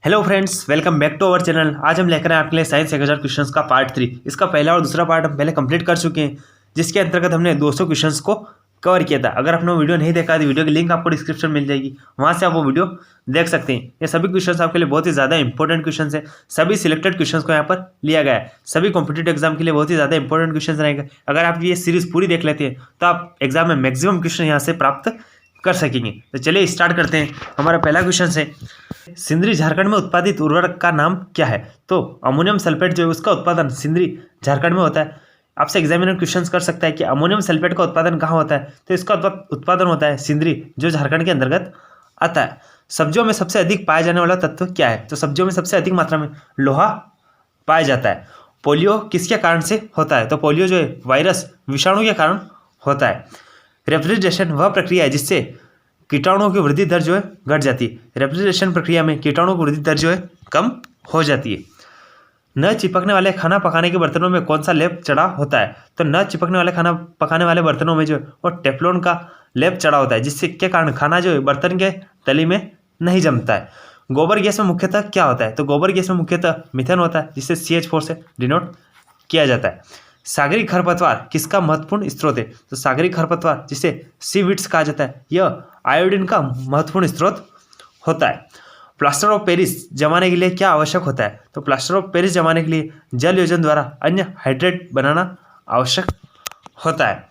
Hello friends, welcome back to our channel. आज हम लेकर आए आपके लिए साइंस 1000 क्वेश्चंस का पार्ट 3। इसका पहला और दूसरा पार्ट हम पहले कंप्लीट कर चुके हैं, जिसके अंतर्गत हमने 200 क्वेश्चंस को कवर किया था। अगर आपने वो वीडियो नहीं देखा तो वीडियो की लिंक आपको डिस्क्रिप्शन मिल जाएगी, वहाँ से आप वो वीडियो देख सकते हैं। ये सभी क्वेश्चंस आपके लिए बहुत ही ज़्यादा इंपॉर्टेंट क्वेश्चन है। सभी सिलेक्टेड क्वेश्चंस को यहाँ पर लिया गया है। सभी कॉम्पिटेटिव एग्जाम के लिए बहुत ही ज़्यादा इंपॉर्टेंट क्वेश्चन रहेंगे। अगर आप ये सीरीज पूरी देख लेते हैं तो आप एग्जाम में मैक्सिमम क्वेश्चन यहाँ से प्राप्त कर सकेंगे। तो चलिए स्टार्ट करते हैं। हमारा पहला क्वेश्चन है, सिंदरी झारखंड में उत्पादित उर्वरक का नाम क्या है? तो अमोनियम सल्फेट जो है उसका उत्पादन सिंदरी झारखंड में होता है। आपसे एग्जामिनर क्वेश्चन कर सकता है कि अमोनियम सल्फेट का उत्पादन कहाँ होता है? तो इसका उत्पादन होता है सिंदरी, जो झारखंड के अंतर्गत आता है। सब्जियों में सबसे अधिक पाया जाने वाला तत्व क्या है? तो सब्जियों में सबसे अधिक मात्रा में लोहा पाया जाता है। पोलियो किसके कारण से होता है? तो पोलियो जो है वायरस विषाणु के कारण होता है। रेफ्रिजरेशन वह प्रक्रिया है जिससे कीटाणुओं की वृद्धि दर जो है घट जाती है। रेफ्रिजरेशन प्रक्रिया में कीटाणुओं की वृद्धि दर जो है कम हो जाती है। न चिपकने वाले खाना पकाने के बर्तनों में कौन सा लेप चढ़ा होता है? तो न चिपकने वाले खाना पकाने वाले बर्तनों में जो है वो टेफ्लॉन का लेप चढ़ा होता है, जिससे के कारण खाना जो है बर्तन के तली में नहीं जमता है। गोबर गैस में मुख्यतः क्या होता है? तो गोबर गैस में मुख्यतः मीथेन होता है, जिससे CH4 से डिनोट किया जाता है। सागरी खरपतवार किसका महत्वपूर्ण स्रोत है? तो सागरी खरपतवार, जिसे सीवीड्स कहा जाता है, यह आयोडीन का महत्वपूर्ण स्रोत होता है। प्लास्टर ऑफ पेरिस जमाने के लिए क्या आवश्यक होता है? तो प्लास्टर ऑफ पेरिस जमाने के लिए जल योजन द्वारा अन्य हाइड्रेट बनाना आवश्यक होता है।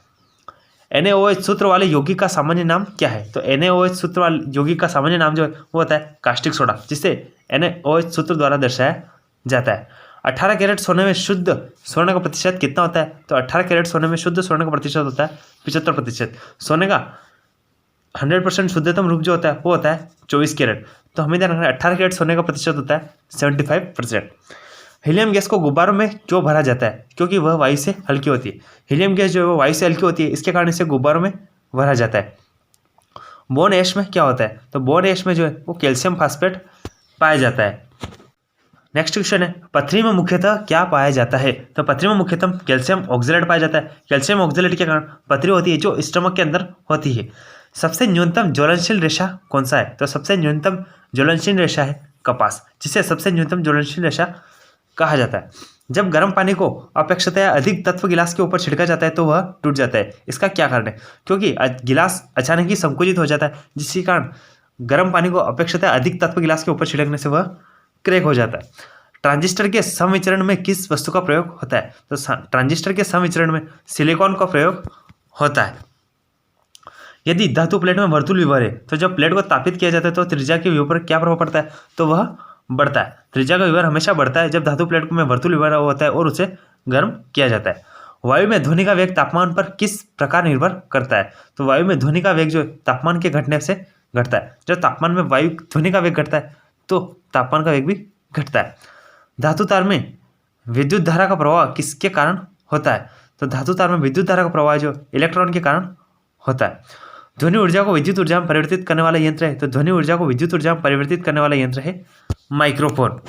NaOH सूत्र वाले यौगिक का सामान्य नाम क्या है? तो NaOH सूत्र वाले यौगिक का सामान्य नाम जो है वो होता है कास्टिक सोडा, जिसे NaOH सूत्र द्वारा दर्शाया जाता है। 18 कैरेट सोने में शुद्ध स्वर्ण का प्रतिशत कितना होता है? तो 18 कैरेट सोने में शुद्ध स्वर्ण का प्रतिशत होता है 75%। सोने का 100% शुद्धतम रूप जो होता है वो होता है 24 कैरेट। तो हमें ध्यान रखना है 18 कैरेट सोने का प्रतिशत होता है 75%। हीलियम गैस को गुब्बारों में क्यों भरा जाता है? क्योंकि वह वायु से हल्की होती है। हीलियम गैस जो है वो वायु से हल्की होती है, इसके कारण इसे गुब्बारों में भरा जाता है। बोन ऐश में क्या होता है? तो बोन ऐश में जो है वो कैल्शियम फास्फेट पाया जाता है। नेक्स्ट क्वेश्चन है, पथरी में मुख्यतः क्या पाया जाता है? तो पथरी में मुख्यतः कैल्शियम ऑक्जेलेट पाया जाता है। कैल्शियम ऑक्जेलेट के कारण पथरी होती है, जो स्टमक के अंदर होती है। सबसे न्यूनतम ज्वलनशील रेशा कौन सा है? तो सबसे न्यूनतम ज्वलनशील रेशा है कपास, जिसे सबसे न्यूनतम ज्वलनशील रेशा कहा जाता है। जब गर्म पानी को अपेक्षाकृत अधिक तत्व गिलास के ऊपर छिड़का जाता है तो वह टूट जाता है। इसका क्या कारण है? क्योंकि गिलास अचानक ही संकुचित हो जाता है, जिसके कारण गर्म पानी को अपेक्षाकृत अधिक तत्व गिलास के ऊपर छिड़कने से वह क्रैक हो जाता है। ट्रांजिस्टर के समविचरण में किस वस्तु का प्रयोग होता है? तो ट्रांजिस्टर के समविचरण में सिलिकॉन का प्रयोग होता है। यदि धातु प्लेट में वर्तुल विभव है तो जब प्लेट को तापित किया जाता है तो त्रिज्या के विभव पर क्या प्रभाव पड़ता है? तो वह बढ़ता है। त्रिज्या का विभव हमेशा बढ़ता है जब धातु प्लेट में वर्तुल विभव होता है और उसे गर्म किया जाता है। वायु में ध्वनि का वेग तापमान पर किस प्रकार निर्भर करता है? तो वायु में ध्वनि का वेग जो तापमान के घटने से घटता है। जब तापमान में वायु ध्वनि का वेग घटता है तो तापमान का वेग भी घटता है। धातु तार में विद्युत धारा का प्रवाह किसके कारण होता है? तो धातु तार में विद्युत धारा का प्रवाह जो इलेक्ट्रॉन के कारण होता है। ध्वनि ऊर्जा को विद्युत ऊर्जा में परिवर्तित करने वाला यंत्र है, तो ध्वनि ऊर्जा को विद्युत ऊर्जा में परिवर्तित करने वाला यंत्र है माइक्रोफोन।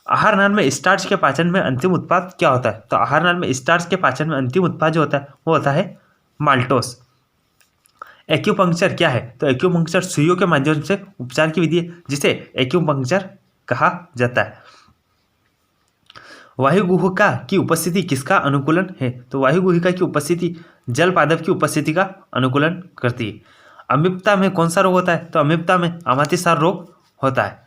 आहार नाल में स्टार्च के पाचन में अंतिम उत्पाद क्या होता है? तो आहार नाल में स्टार्च के पाचन में अंतिम उत्पाद जो होता है वो होता है माल्टोस। एक्यूपंक्चर क्या है? तो एक्यूपंक्चर सुइयों के माध्यम से उपचार की विधि है, जिसे एक्यूपंक्चर कहा जाता है। वायुगुहिका की उपस्थिति किसका अनुकूलन है? तो वायुगुहिका की उपस्थिति जल पादप की उपस्थिति का अनुकूलन करती है। अमीबता में कौन सा रोग होता है? तो अमीबता में अमात्यसार रोग होता है।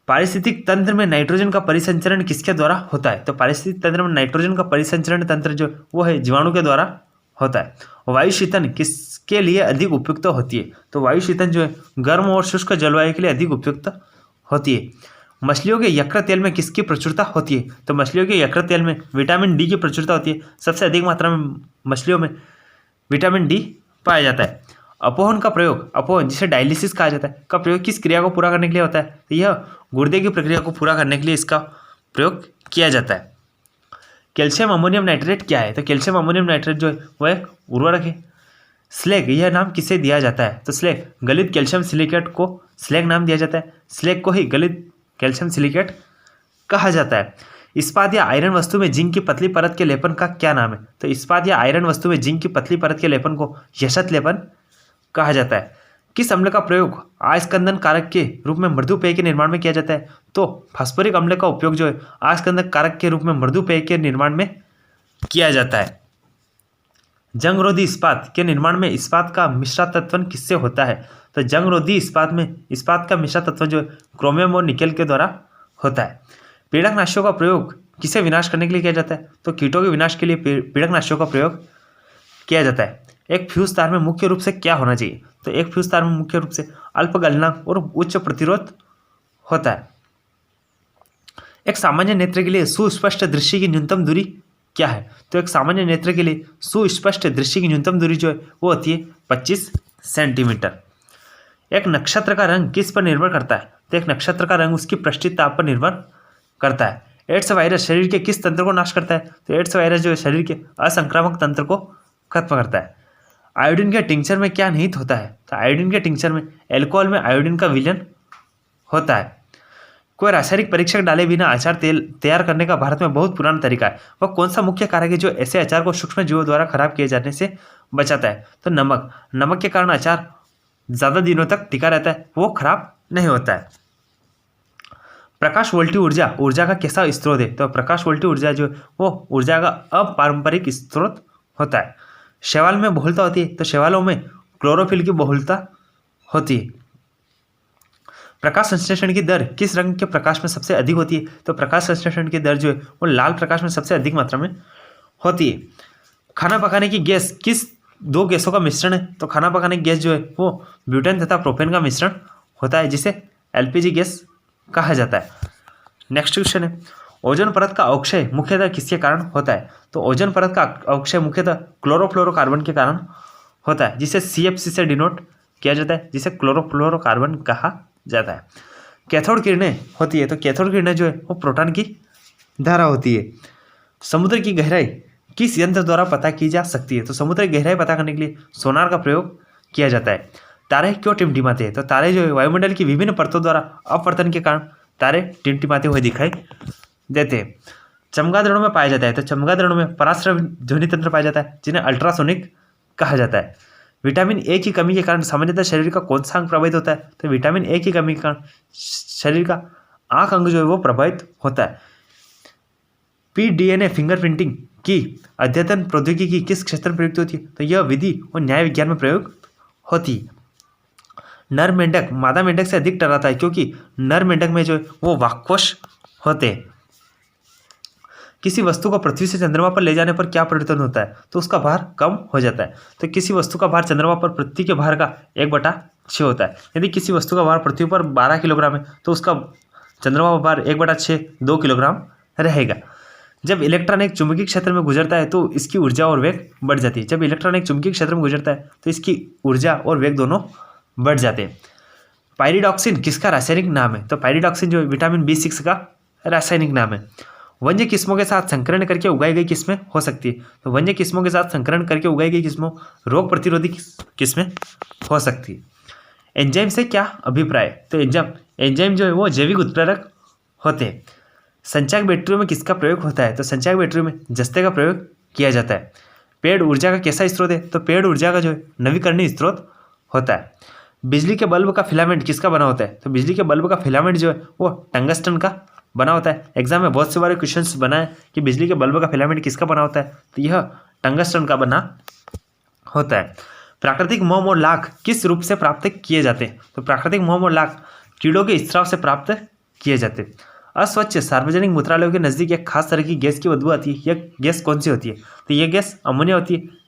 पारिस्थितिक तंत्र में नाइट्रोजन का परिसंचरण किसके द्वारा होता है? तो पारिस्थितिक तंत्र में नाइट्रोजन का परिसंचरण तंत्र जो वो है जीवाणु के द्वारा होता है। वायु शीतन किसके लिए अधिक उपयुक्त होती है? तो वायु शीतन जो है गर्म और शुष्क जलवायु के लिए अधिक उपयुक्त होती है। मछलियों के यकृत तेल में किसकी प्रचुरता होती है? तो मछलियों के यकृत तेल में विटामिन डी की प्रचुरता होती है। सबसे अधिक मात्रा में मछलियों में विटामिन डी पाया जाता है। अपोहन का प्रयोग, अपोहन जिसे डायलिसिस कहा जाता है, का प्रयोग किस क्रिया को पूरा करने के लिए होता है? तो यह गुर्दे की प्रक्रिया को पूरा करने के लिए इसका प्रयोग किया जाता है। कैल्शियम अमोनियम नाइट्रेट क्या है? तो कैल्शियम अमोनियम नाइट्रेट जो है वह एक उर्वरक है। स्लेग यह नाम किसे दिया जाता है? तो स्लेग गलित कैल्शियम सिलिकेट को स्लेग नाम दिया जाता है। स्लेग को ही गलित कैल्शियम सिलिकेट कहा जाता है। इस्पात या आयरन वस्तु में जिंक की पतली परत के लेपन का क्या नाम है? तो इस्पात या आयरन वस्तु में जिंक की पतली परत के लेपन को यशत लेपन कहा जाता है। किस अम्ल का प्रयोग अयस्कंदन कारक के रूप में मृदु पेय के निर्माण में किया जाता है? तो फास्फोरिक अम्ल का उपयोग जो है अयस्कंदन कारक के रूप में मृदु पेय के निर्माण में किया जाता है। जंगरोधी इस्पात के निर्माण में इस्पात का मिश्रा तत्व किससे होता है? तो जंगरोधी इस्पात में इस्पात का मिश्रा तत्व जो क्रोमियम और निकेल के द्वारा होता है। पीड़कनाशियों का प्रयोग किसे विनाश करने के लिए किया जाता है? तो कीटों के विनाश के लिए पीड़कनाशियों का प्रयोग किया जाता है। एक फ्यूज तार में मुख्य रूप से क्या होना चाहिए? तो एक फ्यूज तार में मुख्य रूप से अल्प गलनांक और उच्च प्रतिरोध होता है। एक सामान्य नेत्र के लिए सुस्पष्ट दृष्टि की न्यूनतम दूरी क्या है? तो एक सामान्य नेत्र के लिए सुस्पष्ट दृष्टि की न्यूनतम दूरी जो है वो होती है 25 सेंटीमीटर। एक नक्षत्र का रंग किस पर निर्भर करता है? तो एक नक्षत्र का रंग उसकी पृष्ठीय ताप पर निर्भर करता है। एड्स वायरस शरीर के किस तंत्र को नाश करता है? तो एड्स वायरस जो है शरीर के असंक्रामक तंत्र को खत्म करता है। आयोडीन के टिंचर में क्या निहित होता है? तो आयोडीन के टिंचर में एल्कोहल में आयोडीन का विलयन होता है। कोई रासायनिक परीक्षक डाले बिना अचार तेल तैयार करने का भारत में बहुत पुराना तरीका है। वह कौन सा मुख्य कारक है जो ऐसे अचार को सूक्ष्म जीवों द्वारा खराब किए जाने से बचाता है? तो नमक। नमक के कारण अचार ज़्यादा दिनों तक टिका रहता है, वो खराब नहीं होता है। प्रकाश वोल्टी ऊर्जा का कैसा स्रोत है? तो प्रकाश वोल्टी ऊर्जा जो वो ऊर्जा का अपारंपरिक स्रोत होता है। शैवाल में बहुलता होती है, तो शैवालों में क्लोरोफिल की बहुलता होती है। प्रकाश संश्लेषण की दर किस रंग के प्रकाश में सबसे अधिक होती है? तो प्रकाश संश्लेषण की दर जो है वो लाल प्रकाश में सबसे अधिक मात्रा में होती है। खाना पकाने की गैस किस दो गैसों का मिश्रण है? तो खाना पकाने की गैस जो है वो ब्यूटेन तथा प्रोपेन का मिश्रण होता है, जिसे एलपीजी गैस कहा जाता है। नेक्स्ट क्वेश्चन है, ओजोन परत का अवक्षय मुख्यतः किसके कारण होता है? तो ओजोन परत का अवक्षय मुख्यतः क्लोरोफ्लोरोकार्बन के कारण होता है, जिसे CFC से डिनोट किया जाता है, जिसे क्लोरोफ्लोरोकार्बन कहा जाता है। कैथोड किरणें होती है, तो कैथोड किरणें जो है वो प्रोटॉन की धारा होती है। समुद्र की गहराई किस यंत्र द्वारा पता की जा सकती है? तो समुद्र की गहराई पता करने के लिए सोनार का प्रयोग किया जाता है। तारे क्यों टिमटिमाते हैं? तो तारे जो है वायुमंडल की विभिन्न परतों द्वारा अपवर्तन के कारण तारे टिमटिमाते हुए दिखाई देते हैं। चमगादड़ों में पाया जाता है, तो चमगादड़ों में पराश्रय ध्वनि तंत्र पाया जाता है, जिन्हें अल्ट्रासोनिक कहा जाता है। विटामिन ए की कमी के कारण सामान्यतः शरीर का कौन सा अंग प्रभावित होता है? तो विटामिन ए की कमी के कारण शरीर का आंख अंग जो है वो प्रभावित होता है। PDNA फिंगरप्रिंटिंग की अद्यतन प्रौद्योगिकी किस क्षेत्र में प्रयुक्त होती है? तो यह विधि और न्याय विज्ञान में प्रयोग होती है। नर मेंढक मादा मेंढक से अधिक डराता है, क्योंकि नर मेंढक में जो है वो वाक्कोश होते हैं। किसी वस्तु को पृथ्वी से चंद्रमा पर ले जाने पर क्या परिवर्तन होता है? तो उसका भार कम हो जाता है। तो किसी वस्तु का भार चंद्रमा पर पृथ्वी के भार का 1/6 होता है। यदि किसी वस्तु का भार पृथ्वी पर 12 किलोग्राम है, तो उसका चंद्रमा पर भार 1/6 2 किलोग्राम रहेगा। जब इलेक्ट्रॉन एक चुंबकीय क्षेत्र में गुजरता है तो इसकी ऊर्जा और वेग बढ़ जाती है। जब इलेक्ट्रॉन एक चुंबकीय क्षेत्र में गुजरता है तो इसकी ऊर्जा और वेग दोनों बढ़ जाते हैं। पायरिडॉक्सिन किसका रासायनिक नाम है? तो पायरिडॉक्सिन जो विटामिन B6 का रासायनिक नाम है। वन्य किस्मों के साथ संकरण करके उगाई गई किस्में हो सकती है। तो वन्य किस्मों के साथ संकरण करके उगाई गई किस्मों रोग प्रतिरोधी किस्में हो सकती है। एंजाइम से क्या अभिप्राय? तो एंजाइम जो है वो जैविक उत्प्रेरक होते हैं। संचायक बैटरियों में किसका प्रयोग होता है? तो संचायक बैटरियों में जस्ते का प्रयोग किया जाता है। पेड़ ऊर्जा का कैसा स्रोत है? तो पेड़ ऊर्जा का जो है नवीकरणीय स्रोत होता है। बिजली के बल्ब का फिलामेंट किसका बना होता है? तो बिजली के बल्ब का फिलामेंट जो है वो टंगस्टन का बना होता है। एग्जाम में बहुत से बारे क्वेश्चंस बना है कि बिजली के बल्ब का फिलामेंट किसका बना होता है? तो यह टंगस्टन का बना होता है। प्राकृतिक मोम और लाख किस रूप से प्राप्त किए जाते हैं? तो प्राकृतिक मोम और लाख कीड़ों के स्राव से प्राप्त किए जाते हैं। अस्वच्छ सार्वजनिक मूत्रालयों के नज़दीक एक खास तरह की गैस की बदबू आती है। यह गैस कौन सी होती है? तो यह गैस अमोनिया होती है।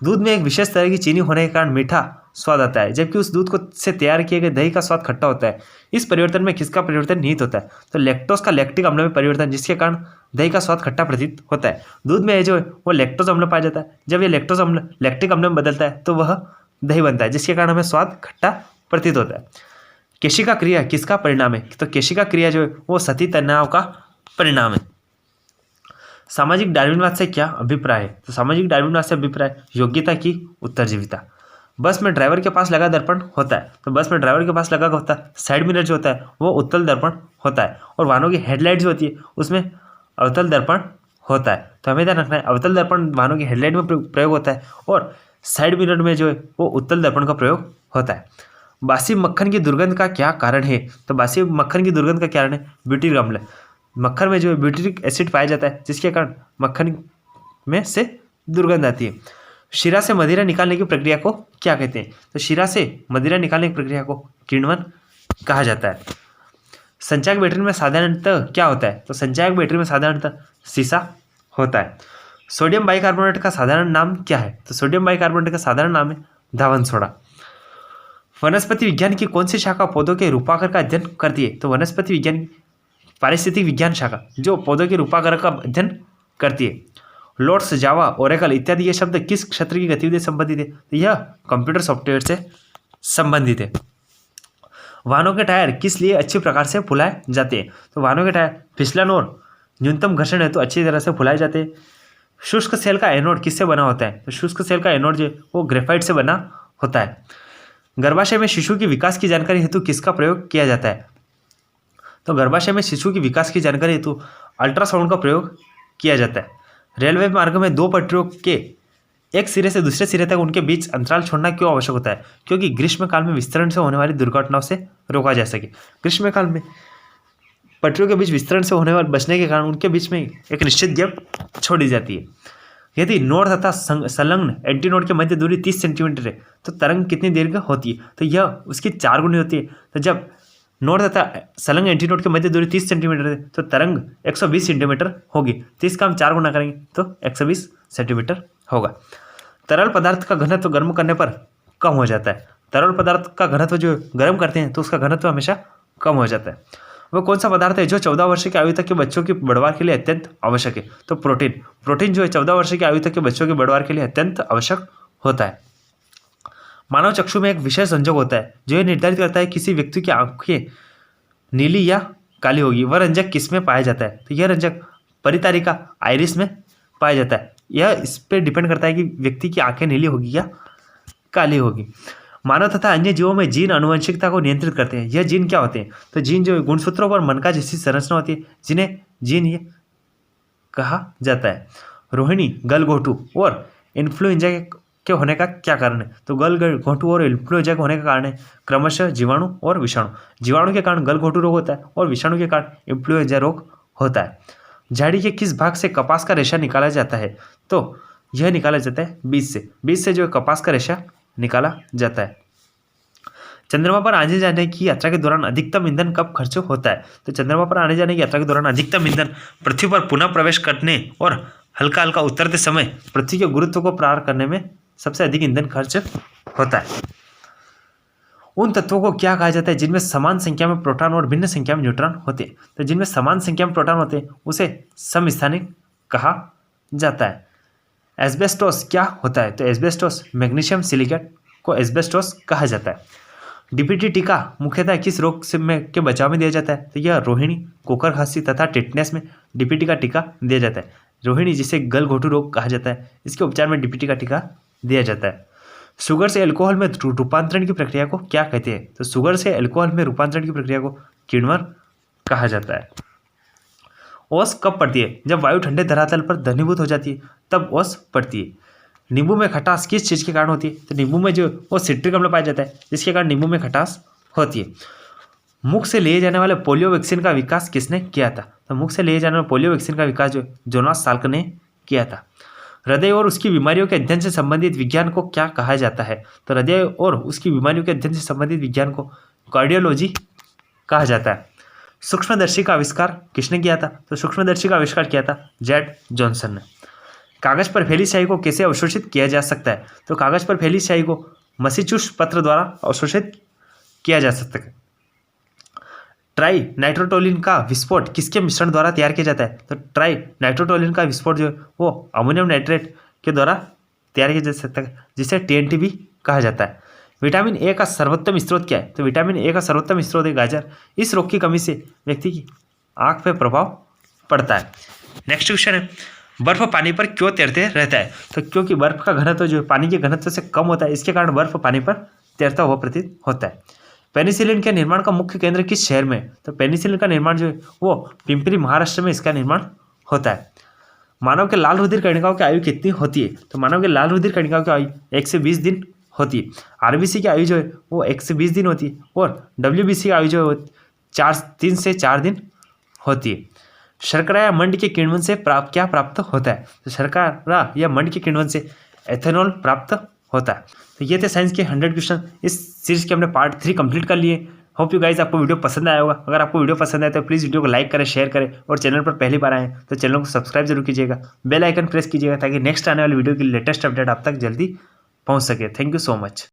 दूध में एक विशेष तरह की चीनी होने के कारण मीठा स्वाद आता है, जबकि उस दूध को से तैयार किए गए दही का स्वाद खट्टा होता है। इस परिवर्तन में किसका परिवर्तन निहित होता है? तो लैक्टोज का लैक्टिक अम्ल में परिवर्तन, जिसके कारण दही का स्वाद खट्टा प्रतीत होता है। दूध में जो है वो लैक्टोज अम्ल पाया जाता है। जब यह लैक्टोज अम्ल लैक्टिक अम्ल में बदलता है तो वह दही बनता है, जिसके कारण हमें स्वाद खट्टा प्रतीत होता है। केशिका क्रिया किसका परिणाम है? तो केशिका क्रिया जो है वो सती तनाव का परिणाम है। सामाजिक डार्विनवाद से क्या अभिप्राय है? तो सामाजिक डार्विनवाद से अभिप्राय योग्यता की उत्तरजीविता। बस में ड्राइवर के पास लगा दर्पण होता है, तो बस में ड्राइवर के पास लगा होता है साइड मिरर जो होता है वो उत्तल दर्पण होता है, और वाहनों की हेडलाइट जो होती है उसमें अवतल दर्पण होता है। तो हमें ध्यान रखना है अवतल दर्पण वाहनों की हेडलाइट में प्रयोग होता है और साइड मिरर में जो है वो उत्तल दर्पण का प्रयोग होता है। बासी मक्खन की दुर्गंध का क्या कारण है? तो बासी मक्खन की दुर्गंध का कारण है ब्यूटीरिक अम्ल। मक्खन में जो है ब्यूटीरिक एसिड पाया जाता है, जिसके कारण मक्खन में से दुर्गंध आती है। शीरा से मदिरा निकालने की प्रक्रिया को क्या कहते हैं? तो शीरा से मदिरा निकालने की प्रक्रिया को किण्वन कहा जाता है। संचायक बैटरी में साधारणतः क्या होता है? तो संचायक बैटरी में साधारणतः शीशा होता है। सोडियम बाइकार्बोनेट का साधारण नाम क्या है? तो सोडियम बाइकार्बोनेट का साधारण नाम है धावन सोडा। वनस्पति विज्ञान की कौन सी शाखा पौधों के रूपाकार का अध्ययन करती है? तो वनस्पति विज्ञान की पारिस्थितिक विज्ञान शाखा जो पौधों के रूपाकार का अध्ययन करती है। लोट्स, जावा, ओरेकल इत्यादि ये शब्द किस क्षेत्र की गतिविधि से संबंधित है? तो यह कंप्यूटर सॉफ्टवेयर से संबंधित है। वाहनों के टायर किस लिए अच्छी प्रकार से फुलाए जाते हैं? तो वाहनों के टायर फिसलन और न्यूनतम घर्षण है तो अच्छी तरह से फुलाए जाते हैं। शुष्क सेल का एनोड किससे बना होता है? तो शुष्क सेल का एनोड जो वो ग्रेफाइट से बना होता है। गर्भाशय में शिशु के विकास की जानकारी हेतु किसका प्रयोग किया जाता है? तो गर्भाशय में शिशु के विकास की जानकारी हेतु अल्ट्रासाउंड का प्रयोग किया जाता है। रेलवे मार्ग में दो पटरियों के एक सिरे से दूसरे सिरे तक उनके बीच अंतराल छोड़ना क्यों आवश्यक होता है? क्योंकि ग्रीष्मकाल में विस्तरण से होने वाली दुर्घटनाओं से रोका जा सके। ग्रीष्मकाल में पटरियों के बीच विस्तरण से होने वाले बचने के कारण उनके बीच में एक निश्चित गैप छोड़ी जाती है। यदि नोड तथा संलग्न एंटी नोड के मध्य दूरी 30 सेंटीमीटर है तो तरंग कितनी दीर्घ होती है? तो यह उसकी 4 गुनी होती है। तो जब नोड तथा संलग्न एंटी नोड के मध्य दूरी 30 सेंटीमीटर है तो तरंग 120 सेंटीमीटर होगी। तो इसका हम 4 गुना करेंगे तो 120 सेंटीमीटर होगा। तरल पदार्थ का घनत्व गर्म करने पर कम हो जाता है। तरल पदार्थ का घनत्व जो गर्म करते हैं तो उसका घनत्व हमेशा कम हो जाता है। वह कौन सा पदार्थ है जो 14 वर्ष की आयु तक के बच्चों की बढ़वार के लिए अत्यंत आवश्यक है? तो प्रोटीन। प्रोटीन जो है 14 वर्ष की आयु तक के बच्चों की बढ़वार के लिए अत्यंत आवश्यक होता है। मानव चक्षु में एक विशेष रंजक होता है जो यह निर्धारित करता है किसी व्यक्ति की आंखें नीली या काली होगी। वह रंजक किस में पाया जाता है? तो यह रंजक परितारिका आइरिस में पाया जाता है। यह इस पर डिपेंड करता है कि व्यक्ति की आंखें नीली होगी या काली होगी। मानव तथा अन्य जीवों में जीन आनुवंशिकता को नियंत्रित करते हैं। यह जीन क्या होते हैं? तो जीन जो गुणसूत्रों पर मनका जैसी संरचना होती है जिन्हें जीन ये कहा जाता है। रोहिणी, गलघोटू और इन्फ्लुएंजा के होने का क्या कारण है? तो गलघोटू और इन्फ्लुएंजा के होने का कारण है क्रमशः जीवाणु और विषाणु। जीवाणु के कारण गलघोटू रोग होता है और विषाणु के कारण इन्फ्लुएंजा रोग होता है। झाड़ी के किस भाग से कपास का रेशा निकाला जाता है? तो यह निकाला जाता है बीज से। बीज से जो कपास का रेशा निकाला जाता है। चंद्रमा पर आने जाने की यात्रा के दौरान अधिकतम ईंधन कब खर्च होता है? तो चंद्रमा पर आने जाने की यात्रा के दौरान अधिकतम ईंधन पृथ्वी पर पुनः प्रवेश करने और हल्का हल्का उतरते समय पृथ्वी के गुरुत्व को पार करने में सबसे अधिक ईंधन खर्च होता है। उन तत्वों को क्या कहा जाता है जिनमें समान संख्या में प्रोटॉन और भिन्न संख्या में न्यूट्रॉन होते हैं? तो जिनमें समान संख्या में प्रोटॉन होते हैं उसे समस्थानिक कहा जाता है। एस्बेस्टोस क्या होता है? तो एस्बेस्टोस मैग्नीशियम सिलिकेट को एस्बेस्टोस कहा जाता है। डीपीटी टीका मुख्यतः किस रोग से के बचाव में दिया जाता है? तो यह रोहिणी, कोकर खांसी तथा टिटनेस में डीपीटी का टीका दिया जाता है। रोहिणी जिसे गलघोटू रोग कहा जाता है, इसके उपचार में डीपीटी का टीका दिया जाता है। शुगर से अल्कोहल में रूपांतरण की प्रक्रिया को क्या कहते हैं? तो शुगर से अल्कोहल में रूपांतरण की प्रक्रिया को किण्वन कहा जाता है। ओस कब पड़ती है? जब वायु ठंडे धरातल पर घनीभूत हो जाती है तब ओस पड़ती है। नींबू में खटास किस चीज़ के कारण होती है? तो नींबू में जो वो सिट्रिक अम्ल पाया जाता है जिसके कारण नींबू में खटास होती है। मुख से लिए जाने वाले पोलियो वैक्सीन का विकास किसने किया था? तो मुख से लिए जाने वाले पोलियो वैक्सीन का विकास जो जोनास साल्क ने किया था। हृदय और उसकी बीमारियों के अध्ययन से संबंधित विज्ञान को क्या कहा जाता है? तो हृदय और उसकी बीमारियों के अध्ययन से संबंधित विज्ञान को कार्डियोलॉजी कहा जाता है। सूक्ष्मदर्शी का आविष्कार किसने किया था? तो सूक्ष्मदर्शी का आविष्कार किया था जेड जॉनसन ने। कागज पर फैली स्याही को कैसे अवशोषित किया जा सकता है? तो कागज पर फैली स्याही को मसीचुस पत्र द्वारा अवशोषित किया जा सकता है। ट्राई नाइट्रोटोलिन का विस्फोट किसके मिश्रण द्वारा तैयार किया जाता है? तो ट्राई नाइट्रोटोलिन का विस्फोट जो है वो अमोनियम नाइट्रेट के द्वारा तैयार किया जा सकता है जिसे TNT भी कहा जाता है। विटामिन ए का सर्वोत्तम स्रोत क्या है? तो विटामिन ए का सर्वोत्तम स्रोत है गाजर। इस रोग की कमी से व्यक्ति की आंख पर प्रभाव पड़ता है। नेक्स्ट क्वेश्चन है, बर्फ पानी पर क्यों तैरते रहता है? तो क्योंकि बर्फ का घनत्व जो पानी के घनत्व से कम होता है, इसके कारण बर्फ पानी पर तैरता हुआ प्रतीत होता है। पेनिसिलिन के निर्माण का मुख्य केंद्र किस शहर में? तो पेनिसिलिन का निर्माण जो है वो पिंपरी महाराष्ट्र में इसका निर्माण होता है। मानव के लाल रुधिर कणिकाओं की आयु कितनी होती है? तो मानव के लाल रुधिर कणिकाओं की आयु 1 से 20 दिन होती है। आरबीसी की आयु जो है वो 1 से 20 दिन होती है और डब्ल्यूबीसी की आयु जो है वो 3 से 4 दिन होती है। शर्करा या मंड के किण्वन से क्या प्राप्त होता है? तो शर्करा या मंड के किण्वन से एथेनॉल प्राप्त होता है। तो ये थे साइंस के 100 क्वेश्चन। इस सीरीज के हमने पार्ट 3 कंप्लीट कर लिए। होप यू गाइज आपको वीडियो पसंद आया होगा। अगर आपको वीडियो पसंद आए तो प्लीज़ वीडियो को लाइक करें, शेयर करें और चैनल पर पहली बार आए तो चैनल को सब्सक्राइब जरूर कीजिएगा, बेल आइकन प्रेस कीजिएगा ताकि नेक्स्ट आने वाली वीडियो की लेटेस्ट अपडेट आप तक जल्दी पहुंच सके। Thank you so much.